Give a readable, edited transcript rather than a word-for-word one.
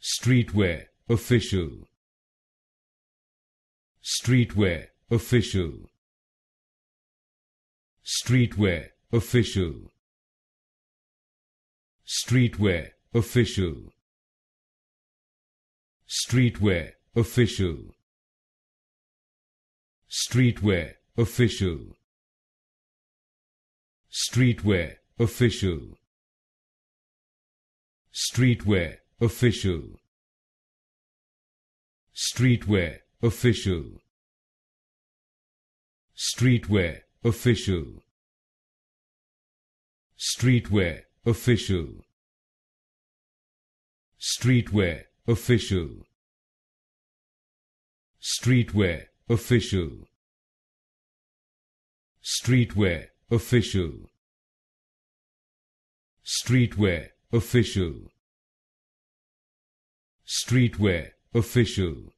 Streetwear official. Streetwear official. Streetwear official. Streetwear official. Streetwear official. Streetwear official. Streetwear official. Streetwear official. Streetwear official. Streetwear official. Streetwear official. Streetwear official. Streetwear official. Streetwear official. Streetwear official. Streetwear official.